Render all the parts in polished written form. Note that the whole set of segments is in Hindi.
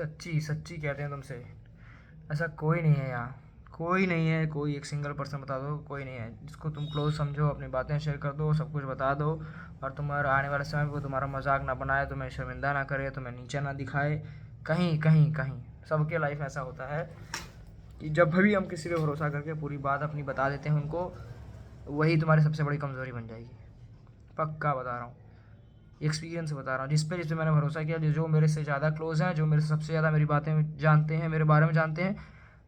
सच्ची सच्ची कहते हैं तुमसे। ऐसा कोई नहीं है यहाँ, कोई नहीं है, कोई एक सिंगल पर्सन बता दो, कोई नहीं है जिसको तुम क्लोज समझो, अपनी बातें शेयर कर दो, सब कुछ बता दो, और तुम्हारा आने वाले समय में वो तुम्हारा मजाक ना बनाए, तुम्हें शर्मिंदा ना करे, तुम्हें नीचे ना दिखाए कहीं कहीं कहीं। सबके लाइफ में ऐसा होता है कि जब भी हम किसी पे भरोसा करके पूरी बात अपनी बता देते हैं उनको, वही तुम्हारी सबसे बड़ी कमज़ोरी बन जाएगी। पक्का बता रहा हूँ, एक्सपीरियंस से बता रहा हूँ। जिस पे मैंने भरोसा किया, जो मेरे से ज़्यादा क्लोज़ हैं, जो मेरे से सबसे ज़्यादा मेरी बातें जानते हैं, मेरे बारे में जानते हैं,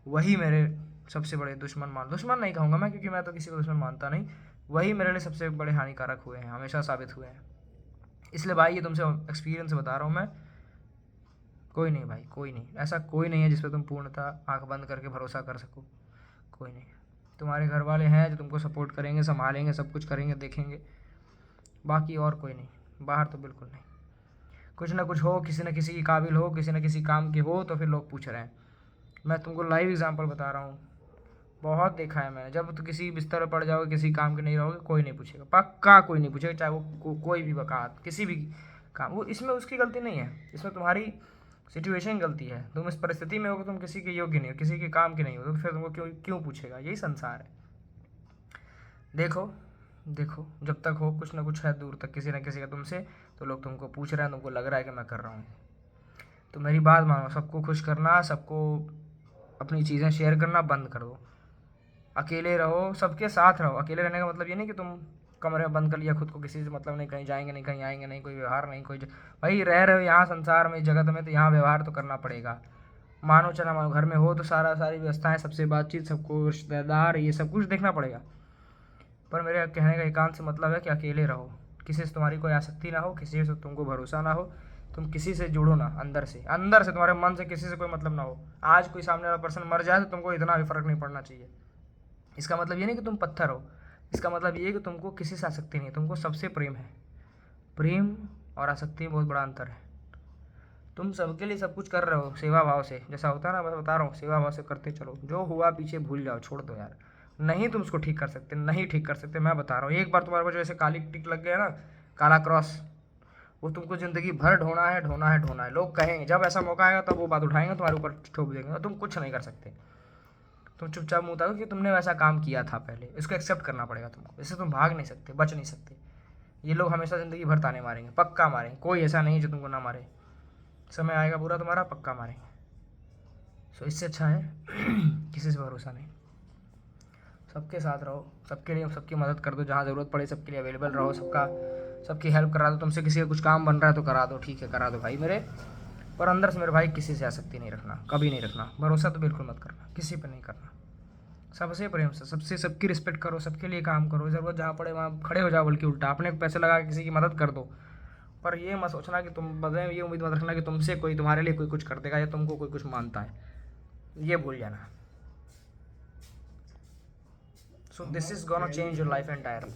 वही मेरे सबसे बड़े दुश्मन नहीं कहूँगा मैं, क्योंकि मैं तो किसी को दुश्मन मानता नहीं। वही मेरे लिए सबसे बड़े हानिकारक हुए हैं, हमेशा साबित हुए हैं। इसलिए भाई ये तुमसे एक्सपीरियंस से बता रहा हूँ मैं। कोई नहीं भाई, कोई नहीं, ऐसा कोई नहीं है जिस पर तुम पूर्णतः आंख बंद करके भरोसा कर सको। कोई नहीं। तुम्हारे घर वाले हैं जो तुमको सपोर्ट करेंगे, संभालेंगे, सब कुछ करेंगे, देखेंगे, बाकी और कोई नहीं। बाहर तो बिल्कुल नहीं। कुछ ना कुछ हो, किसी न किसी की काबिल हो, किसी न किसी काम के हो, तो फिर लोग पूछ रहे हैं। मैं तुमको लाइव एग्जांपल बता रहा हूँ, बहुत देखा है मैंने। जब तो किसी बिस्तर पर पड़ जाओगे, किसी काम के नहीं रहोगे, कोई नहीं पूछेगा, पक्का कोई नहीं पूछेगा, चाहे वो कोई भी वकात, किसी भी काम। वो इसमें उसकी गलती नहीं है, इसमें तुम्हारी सिचुएशन गलती है। तुम इस परिस्थिति में हो कि तुम किसी के योग्य नहीं हो, किसी के काम के नहीं हो, तो फिर तुमको क्यों क्यों पूछेगा? यही संसार है। देखो देखो, जब तक हो कुछ ना कुछ है दूर तक किसी न किसी का तुमसे, तो लोग तुमको पूछ रहे हैं, तुमको लग रहा है कि मैं कर रहा हूँ। तो मेरी बात मानो, सबको खुश करना, सबको अपनी चीज़ें शेयर करना बंद कर दो। अकेले रहो, सबके साथ रहो। अकेले रहने का मतलब ये नहीं कि तुम कमरे में बंद कर लिया खुद को, किसी से मतलब नहीं, कहीं जाएंगे नहीं, कहीं आएंगे नहीं, कोई व्यवहार नहीं, भाई रह रहे हो यहाँ संसार में, इस जगत में, तो यहाँ व्यवहार तो करना पड़ेगा। मानो चला मानो, घर में हो तो सारी व्यवस्थाएं, सबसे बातचीत, सबको रिश्तेदार, ये सब कुछ देखना पड़ेगा। पर मेरे कहने का एकांत से मतलब है कि अकेले रहो, किसी से तुम्हारी कोई आसक्ति ना हो, किसी से तुमको भरोसा ना हो, तुम किसी से जुड़ो ना, अंदर से तुम्हारे मन से किसी से कोई मतलब ना हो। आज कोई सामने वाला पर्सन मर जाए तो तुमको इतना भी फर्क नहीं पड़ना चाहिए। इसका मतलब ये नहीं कि तुम पत्थर हो, इसका मतलब ये है कि तुमको किसी से आसक्ति नहीं है, तुमको सबसे प्रेम है। प्रेम और आसक्ति में बहुत बड़ा अंतर है। तुम सबके लिए सब कुछ कर रहे हो सेवा भाव से, जैसा होता है ना, मैं बता रहा हूँ, सेवा भाव से करते चलो, जो हुआ पीछे भूल जाओ, छोड़ दो यार। नहीं तुम उसको ठीक कर सकते, नहीं ठीक कर सकते, मैं बता रहा हूँ। एक बार तुम्हारे पास जो ऐसे काली टिक लग गया ना, काला क्रॉस, वो तुमको ज़िंदगी भर ढोना है, ढोना है, ढोना है। लोग कहेंगे, जब ऐसा मौका आएगा तब वो बात उठाएंगे, तुम्हारे ऊपर ठोक देंगे, और तुम कुछ नहीं कर सकते। तुम चुपचाप मुँह उतारो कि तुमने वैसा काम किया था पहले, इसको एक्सेप्ट करना पड़ेगा तुमको। इससे तुम भाग नहीं सकते, बच नहीं सकते। ये लोग हमेशा ज़िंदगी भर ताने मारेंगे, पक्का मारेंगे, कोई ऐसा नहीं जो तुमको ना मारे। समय आएगा बुरा तुम्हारा, पक्का मारेंगे। सो इससे अच्छा है किसी से भरोसा नहीं। सबके साथ रहो, सबके लिए सबकी मदद कर दो, जहाँ ज़रूरत पड़े सबके लिए अवेलेबल रहो, सबकी हेल्प करा दो। तुमसे किसी का कुछ काम बन रहा है तो करा दो, ठीक है करा दो भाई मेरे। पर अंदर से मेरे भाई किसी से आसक्ति नहीं रखना, कभी नहीं रखना। भरोसा तो बिल्कुल मत करना, किसी पर नहीं करना। सबसे प्रेम से, सबसे सबकी रिस्पेक्ट करो, सबके लिए काम करो, ज़रूरत जहाँ पड़े वहाँ खड़े हो जाओ, बल्कि उल्टा अपने पैसे लगा के किसी की मदद कर दो। पर ये मत सोचना कि तुम बदले, ये उम्मीद मत रखना कि तुमसे कोई तुम्हारे लिए कोई कुछ कर देगा या तुमको कोई कुछ मानता है, ये भूल जाना। So this is gonna change your life entirely.